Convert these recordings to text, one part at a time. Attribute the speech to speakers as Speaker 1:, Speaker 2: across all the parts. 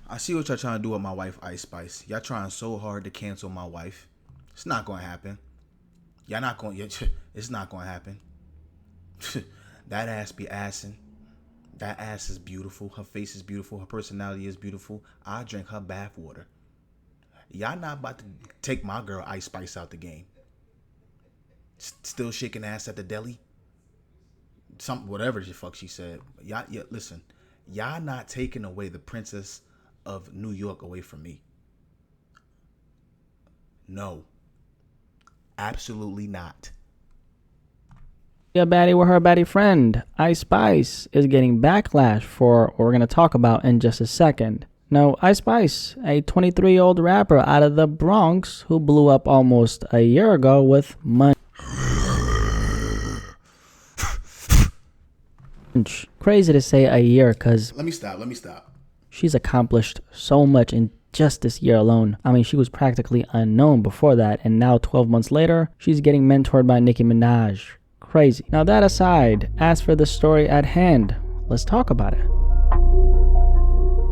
Speaker 1: I see what y'all trying to do with my wife, Ice Spice. Y'all trying so hard to cancel my wife. It's not gonna happen. Y'all not gonna. It's not gonna happen. That ass be assing. That ass is beautiful. Her face is beautiful. Her personality is beautiful. I drink her bath water. Y'all not about to take my girl Ice Spice out the game. Still shaking ass at the deli. Whatever the fuck she said. Y'all, yeah, listen. Y'all not taking away the princess of New York away from me. No. Absolutely not.
Speaker 2: A baddie with her baddie friend, Ice Spice, is getting backlash for what we're going to talk about in just a second. Now, Ice Spice, a 23-year-old rapper out of the Bronx who blew up almost a year ago with money. Crazy to say a year because...
Speaker 1: Let me stop.
Speaker 2: She's accomplished so much in just this year alone. I mean, she was practically unknown before that, and now 12 months later, she's getting mentored by Nicki Minaj. Crazy. Now that aside, as for the story at hand, let's talk about it.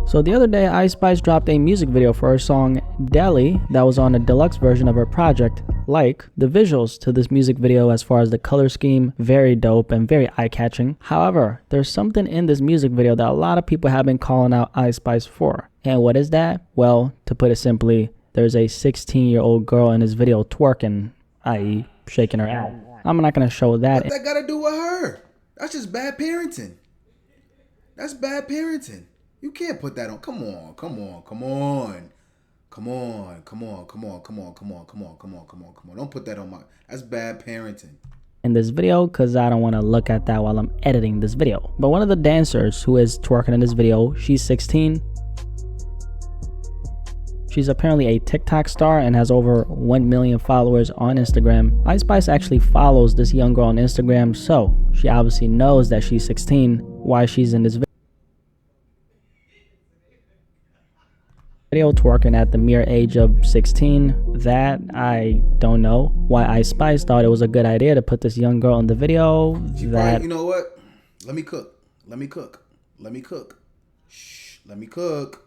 Speaker 2: So the other day, Ice Spice dropped a music video for her song Deli that was on a deluxe version of her project. Like, the visuals to this music video as far as the color scheme, very dope and very eye-catching. However, there's something in this music video that a lot of people have been calling out Ice Spice for. And what is that? Well, to put it simply, there's a 16-year-old girl in this video twerking, i.e. shaking her ass. I'm not going to show that.
Speaker 1: What that got to do with her? That's just bad parenting. That's bad parenting. You can't put that on. Come on. Don't put that on my... That's bad parenting.
Speaker 2: In this video, because I don't want to look at that while I'm editing this video. But one of the dancers who is twerking in this video, she's 16. She's apparently a TikTok star and has over 1 million followers on Instagram. Ice Spice actually follows this young girl on Instagram, so she obviously knows that she's 16, why she's in this video twerking at the mere age of 16. That I don't know why Ice Spice thought it was a good idea to put this young girl in the video.
Speaker 1: You know what? Let me cook. Shh. Let me cook.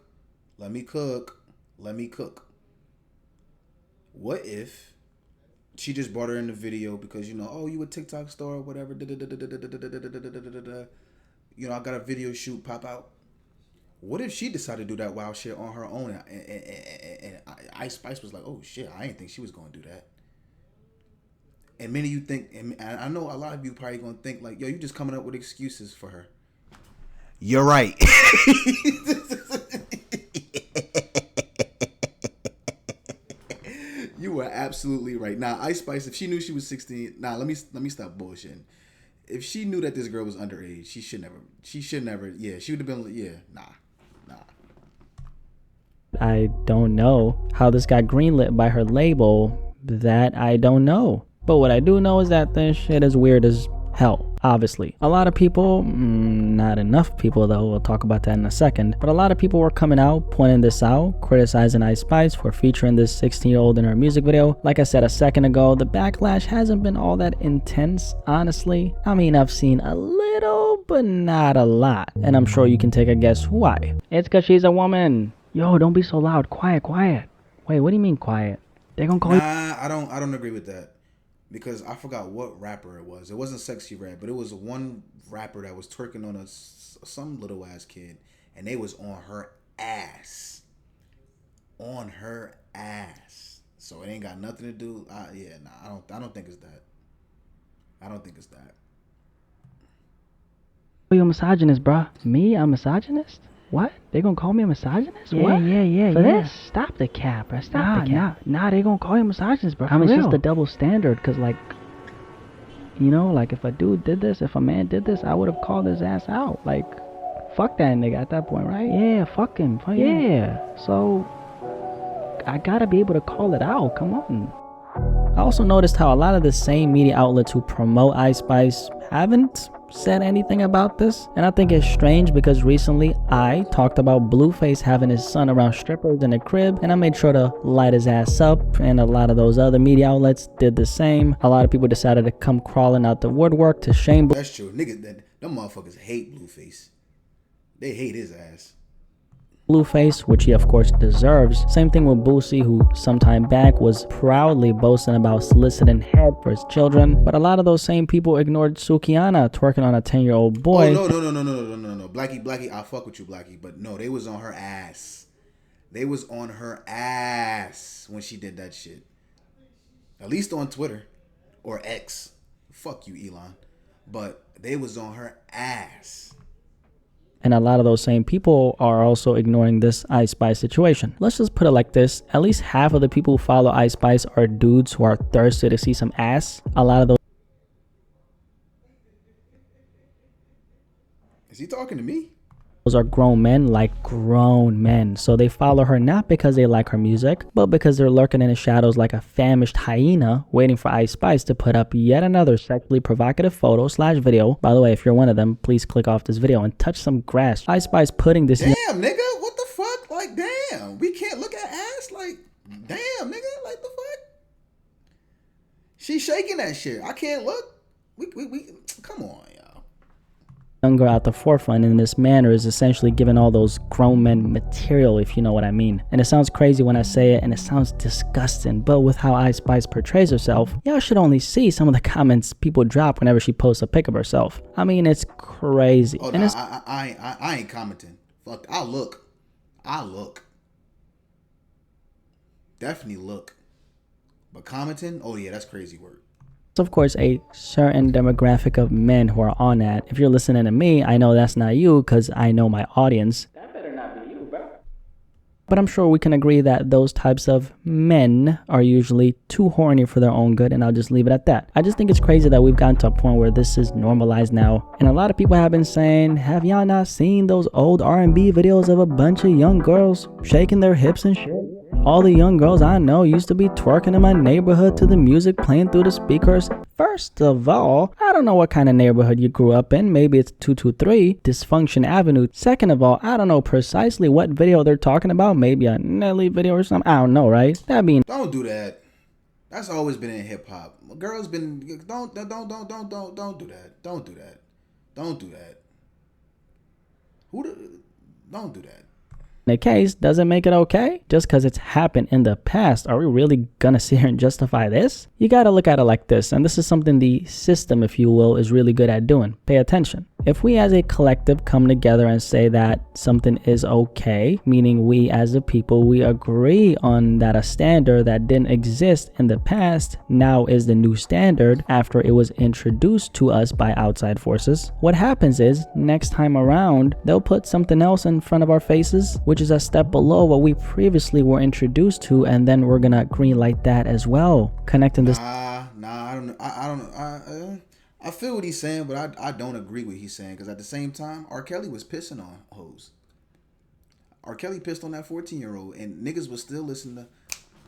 Speaker 1: What if she just brought her in the video because, oh, you a TikTok star or whatever. I got a video shoot, pop out. What if she decided to do that wild shit on her own and Ice Spice was like, oh shit, I didn't think she was going to do that. And many of you think, and I know a lot of you probably going to think like, yo, you just coming up with excuses for her. You're right. You were absolutely right. Nah, Ice Spice, if she knew she was 16, let me stop bullshitting. If she knew that this girl was underage, she should never, she would have been, nah.
Speaker 2: I don't know how this got greenlit by her label. That I don't know. But what I do know is that this shit is weird as hell, obviously. A lot of people, not enough people though, we'll talk about that in a second, but a lot of people were coming out, pointing this out, criticizing Ice Spice for featuring this 16-year-old in her music video. Like I said a second ago, the backlash hasn't been all that intense, honestly. I mean, I've seen a little, but not a lot. And I'm sure you can take a guess why. It's because she's a woman. Yo, don't be so loud. Quiet. Wait, what do you mean quiet? They gonna call you...
Speaker 1: I don't agree with that. Because I forgot what rapper it was. It wasn't Sexy Red, but it was one rapper that was twerking on some little ass kid, and they was on her ass. So it ain't got nothing to do. I don't think it's that.
Speaker 2: You a misogynist, bruh. Me? I'm misogynist? What? They gonna call me a misogynist? What? Yeah. For this? Stop the cap, bruh. Stop the cap. Nah, they gonna call you a misogynist, bruh. I mean, it's just a double standard, cause like, like if a dude did this, if a man did this, I would have called his ass out. Like, fuck that nigga at that point, right? Yeah, fuck him. Yeah. So, I gotta be able to call it out. Come on. I also noticed how a lot of the same media outlets who promote Ice Spice haven't said anything about this, and I think it's strange because recently I talked about Blueface having his son around strippers in a crib, and I made sure to light his ass up, and a lot of those other media outlets did the same. A lot of people decided to come crawling out the woodwork to shame
Speaker 1: That's true. Niggas, them motherfuckers hate Blueface. They hate his ass.
Speaker 2: Blueface, which he of course deserves. Same thing with Boosie, who sometime back was proudly boasting about soliciting head for his children. But a lot of those same people ignored Sukiana twerking on a 10-year-old boy.
Speaker 1: Oh, no. Blackie, I fuck with you, Blackie. But no, they was on her ass. They was on her ass when she did that shit. At least on Twitter. Or X. Fuck you, Elon. But they was on her ass.
Speaker 2: And a lot of those same people are also ignoring this Ice Spice situation. Let's just put it like this. At least half of the people who follow Ice Spice are dudes who are thirsty to see some ass. A lot of those...
Speaker 1: Is he talking to me?
Speaker 2: Those are grown men, like grown men. So they follow her not because they like her music, but because they're lurking in the shadows like a famished hyena, waiting for Ice Spice to put up yet another sexually provocative photo / video. By the way, if you're one of them, please click off this video and touch some grass. Ice Spice putting this...
Speaker 1: Damn, nigga, what the fuck? Like, damn, we can't look at ass? Like, damn, nigga, like the fuck? She's shaking that shit. I can't look. We come on, y'all.
Speaker 2: Young girl at the forefront in this manner is essentially giving all those grown men material, if you know what I mean. And it sounds crazy when I say it, and it sounds disgusting, but with how Ice Spice portrays herself, y'all should only see some of the comments people drop whenever she posts a pic of herself. I mean, it's crazy.
Speaker 1: Oh,
Speaker 2: and
Speaker 1: no, I ain't commenting. Fuck, I look. Definitely look. But commenting, oh yeah, that's crazy work.
Speaker 2: Of course, a certain demographic of men who are on that. If you're listening to me, I know that's not you because I know my audience. That better not be you, bro. But I'm sure we can agree that those types of men are usually too horny for their own good, and I'll just leave it at that. I just think it's crazy that we've gotten to a point where this is normalized now. And a lot of people have been saying, have y'all not seen those old R&B videos of a bunch of young girls shaking their hips and shit? All the young girls I know used to be twerking in my neighborhood to the music playing through the speakers. First of all, I don't know what kind of neighborhood you grew up in. Maybe it's 223 Dysfunction Avenue. Second of all, I don't know precisely what video they're talking about. Maybe a Nelly video or something. I don't know, right?
Speaker 1: Don't do that. That's always been in hip hop. Girls been don't do that. Don't do that. Don't do that. Don't do that.
Speaker 2: The case doesn't make it okay just because it's happened in the past. Are we really gonna sit here and justify this? You gotta look at it like this, and this is something the system, if you will, is really good at doing. Pay attention. If we as a collective come together and say that something is okay, meaning we as a people, we agree on that a standard that didn't exist in the past now is the new standard after it was introduced to us by outside forces, what happens is next time around, they'll put something else in front of our faces, which is a step below what we previously were introduced to, and then we're gonna green light that as well. Connecting this...
Speaker 1: I feel what he's saying, but I don't agree with what he's saying, because at the same time, R. Kelly was pissing on hoes. R. Kelly pissed on that 14-year-old, and niggas was still listening to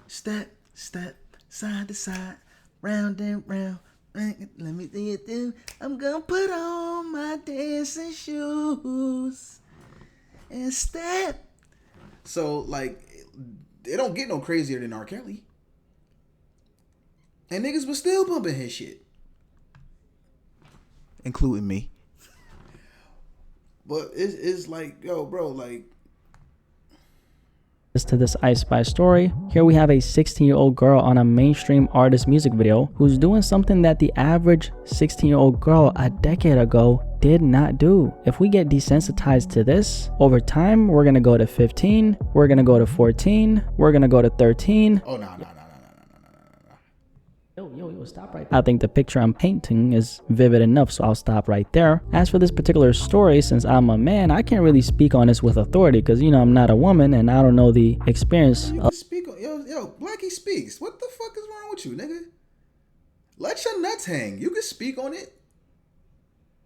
Speaker 1: step, side to side, round and round. Let me see it do. I'm gonna put on my dancing shoes and step. So, like, it don't get no crazier than R. Kelly. And niggas was still bumping his shit. Including me. But it's like, yo, bro, like...
Speaker 2: To this Ice Spice story, here we have a 16-year-old girl on a mainstream artist music video who's doing something that the average 16-year-old girl a decade ago did not do. If we get desensitized to this, over time, we're gonna go to 15, we're gonna go to 14, we're gonna go to 13.
Speaker 1: Oh, no.
Speaker 2: Yo, stop right there. I think the picture I'm painting is vivid enough, so I'll stop right there. As for this particular story, since I'm a man, I can't really speak on this with authority because, you know, I'm not a woman and I don't know the experience.
Speaker 1: You can speak on, yo, Blackie speaks. What the fuck is wrong with you, nigga? Let your nuts hang. You can speak on it.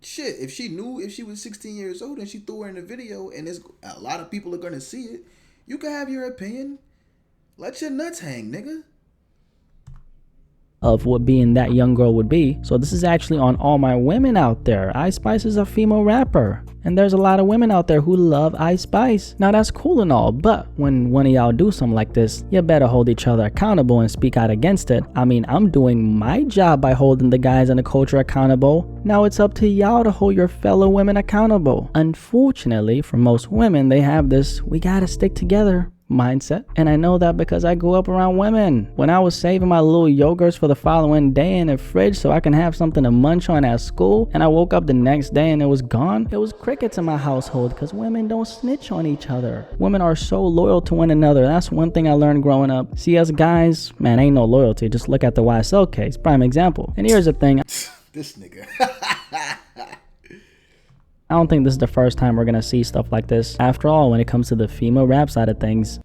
Speaker 1: Shit, if she was 16 years old and she threw her in the video and a lot of people are going to see it, you can have your opinion. Let your nuts hang, nigga.
Speaker 2: of what being that young girl would be. So this is actually on all my women out there. Ice Spice is a female rapper, and there's a lot of women out there who love Ice Spice. Now that's cool and all, but when one of y'all do something like this, you better hold each other accountable and speak out against it. I mean, I'm doing my job by holding the guys in the culture accountable. Now it's up to y'all to hold your fellow women accountable. Unfortunately, for most women, they have this "we gotta stick together" mindset, and I know that because I grew up around women. When I was saving my little yogurts for the following day in the fridge so I can have something to munch on at school, and I woke up the next day and it was gone, it was crickets in my household because women don't snitch on each other. Women are so loyal to one another. That's one thing I learned growing up. See, us guys, man, ain't no loyalty. Just look at the YSL case, prime example. And here's the thing.
Speaker 1: This nigga.
Speaker 2: I don't think this is the first time we're gonna see stuff like this. After all, when it comes to the female rap side of things,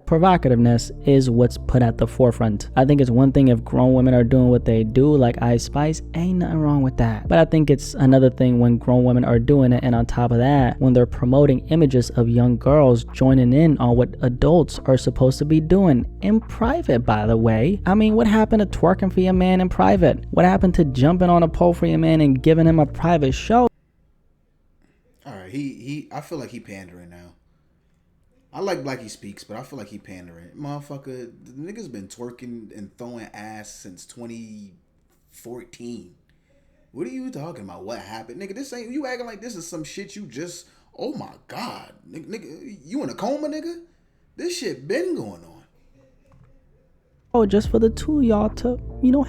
Speaker 2: provocativeness is what's put at the forefront. I think it's one thing if grown women are doing what they do, like Ice Spice, ain't nothing wrong with that. But I think it's another thing when grown women are doing it, and on top of that, when they're promoting images of young girls joining in on what adults are supposed to be doing in private, by the way. I mean, what happened to twerking for your man in private? What happened to jumping on a pole for your man and giving him a private show?
Speaker 1: Alright, I feel like he pandering now. I like Blackie Speaks, but I feel like he pandering. Motherfucker, the nigga's been twerking and throwing ass since 2014. What are you talking about? What happened? Nigga, this ain't, you acting like this is some shit you just, oh my God. Nigga, you in a coma, nigga? This shit been going on.
Speaker 2: Oh, just for the two of y'all to,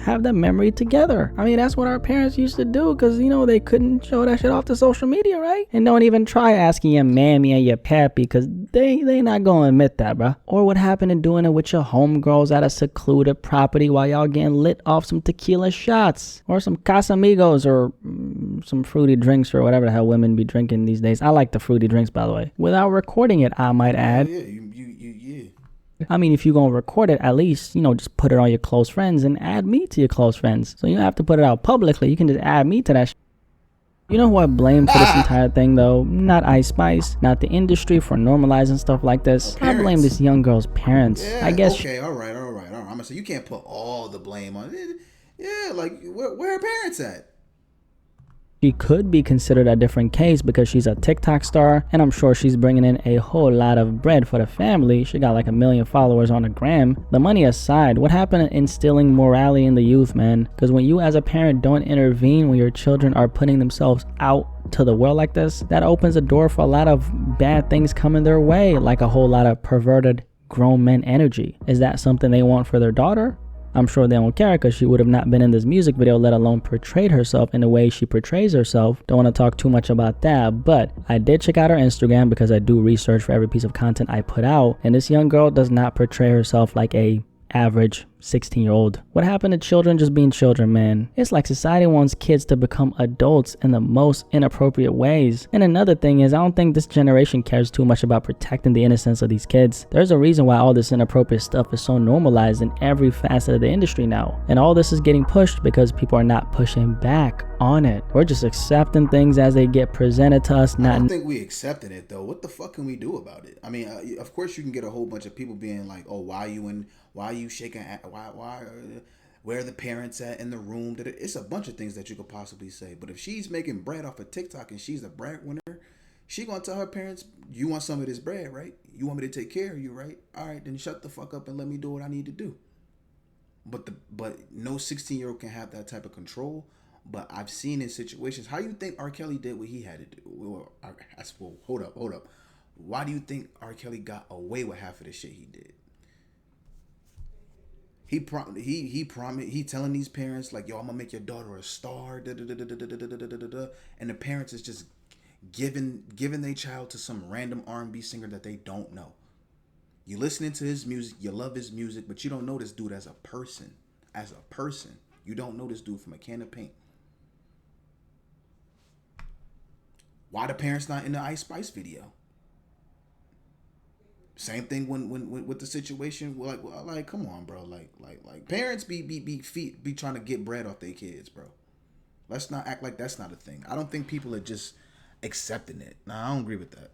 Speaker 2: have that memory together. I mean, that's what our parents used to do because, they couldn't show that shit off to social media, right? And don't even try asking your mammy and your pappy because they not going to admit that, bruh. Or what happened to doing it with your homegirls at a secluded property while y'all getting lit off some tequila shots or some Casamigos or some fruity drinks or whatever the hell women be drinking these days. I like the fruity drinks, by the way. Without recording it, I might add.
Speaker 1: Yeah.
Speaker 2: I mean, if you're going to record it, at least, just put it on your close friends and add me to your close friends. So you don't have to put it out publicly. You can just add me to that. You know who I blame for this entire thing, though? Not Ice Spice, not the industry for normalizing stuff like this. I blame this young girl's parents.
Speaker 1: Yeah,
Speaker 2: I guess.
Speaker 1: Okay, all right. I'm gonna say you can't put all the blame on it. Yeah, like where her parents at?
Speaker 2: She could be considered a different case because she's a TikTok star, and I'm sure she's bringing in a whole lot of bread for the family. She got like 1 million followers on the gram. The money aside, what happened to instilling morality in the youth, man? Because when you as a parent don't intervene when your children are putting themselves out to the world like this, that opens a door for a lot of bad things coming their way, like a whole lot of perverted grown men energy. Is that something they want for their daughter? I'm sure they don't care because she would have not been in this music video, let alone portrayed herself in the way she portrays herself. Don't want to talk too much about that, but I did check out her Instagram because I do research for every piece of content I put out, and this young girl does not portray herself like a average 16-year-old. What happened to children just being children, man? It's like society wants kids to become adults in the most inappropriate ways. And another thing is, I don't think this generation cares too much about protecting the innocence of these kids. There's a reason why all this inappropriate stuff is so normalized in every facet of the industry now. And all this is getting pushed because people are not pushing back on it. We're just accepting things as they get presented to us.
Speaker 1: I don't think we accepted it though. What the fuck can we do about it? I mean, of course you can get a whole bunch of people being like, "Oh, why are you shaking? Where are the parents at in the room?" It's a bunch of things that you could possibly say. But if she's making bread off of TikTok and she's a breadwinner, she gonna tell her parents, "You want some of this bread, right? You want me to take care of you, right? All right, then shut the fuck up and let me do what I need to do." But no 16-year-old can have that type of control. But I've seen in situations. How do you think R. Kelly did what he had to do? Well, hold up. Why do you think R. Kelly got away with half of the shit he did? He telling these parents like, "Yo, I'm gonna make your daughter a star," and the parents is just giving their child to some random R&B singer that they don't know. You listening to his music, you love his music, but you don't know this dude as a person. You don't know this dude from a can of paint. Why the parents not in the Ice Spice video? Same thing when with the situation, like come on, bro, like parents be trying to get bread off their kids, bro. Let's not act like that's not a thing. I don't think people are just accepting it. Nah, I don't agree with that.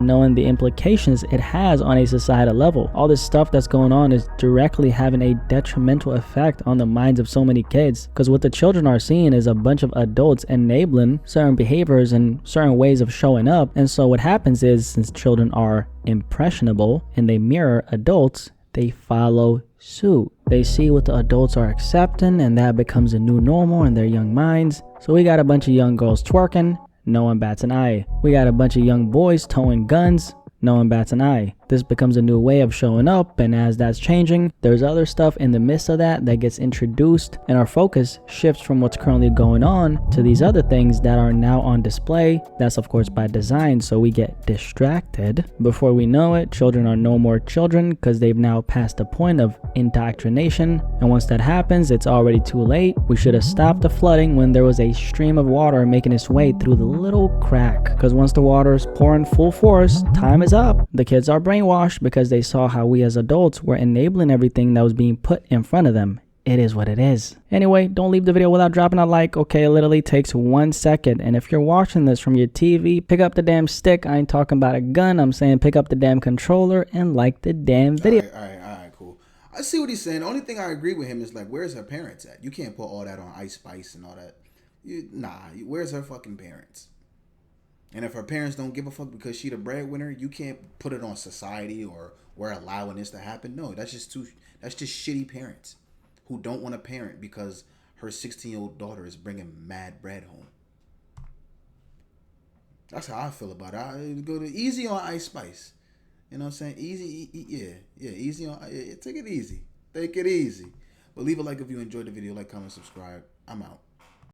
Speaker 2: knowing the implications it has on a societal level. All this stuff that's going on is directly having a detrimental effect on the minds of so many kids, because what the children are seeing is a bunch of adults enabling certain behaviors and certain ways of showing up. And so what happens is, since children are impressionable and they mirror adults, they follow suit. They see what the adults are accepting, and that becomes a new normal in their young minds. So we got a bunch of young girls twerking, no one bats an eye. We got a bunch of young boys towing guns, no one bats an eye. This becomes a new way of showing up, and as that's changing, there's other stuff in the midst of that gets introduced, and our focus shifts from what's currently going on to these other things that are now on display. That's of course by design, so we get distracted. Before we know it, children are no more children because they've now passed the point of indoctrination, and once that happens, it's already too late. We should have stopped the flooding when there was a stream of water making its way through the little crack, because once the water is pouring full force, time is up. The kids are brainwashed because they saw how we as adults were enabling everything that was being put in front of them. It is what it is. Anyway, don't leave the video without dropping a like. Okay, it literally takes 1 second. And if you're watching this from your TV, pick up the damn stick. I ain't talking about a gun. I'm saying pick up the damn controller and like the damn video.
Speaker 1: All right, cool. I see what he's saying. The only thing I agree with him is like, where's her parents at? You can't put all that on Ice Spice and all that. Where's her fucking parents? And if her parents don't give a fuck because she the breadwinner, you can't put it on society or we're allowing this to happen. No, that's just shitty parents who don't want to parent because her 16-year-old daughter is bringing mad bread home. That's how I feel about it. I go to easy on Ice Spice. You know what I'm saying? Easy, easy on. Take it easy. Take it easy. But leave a like if you enjoyed the video. Like, comment, subscribe. I'm out.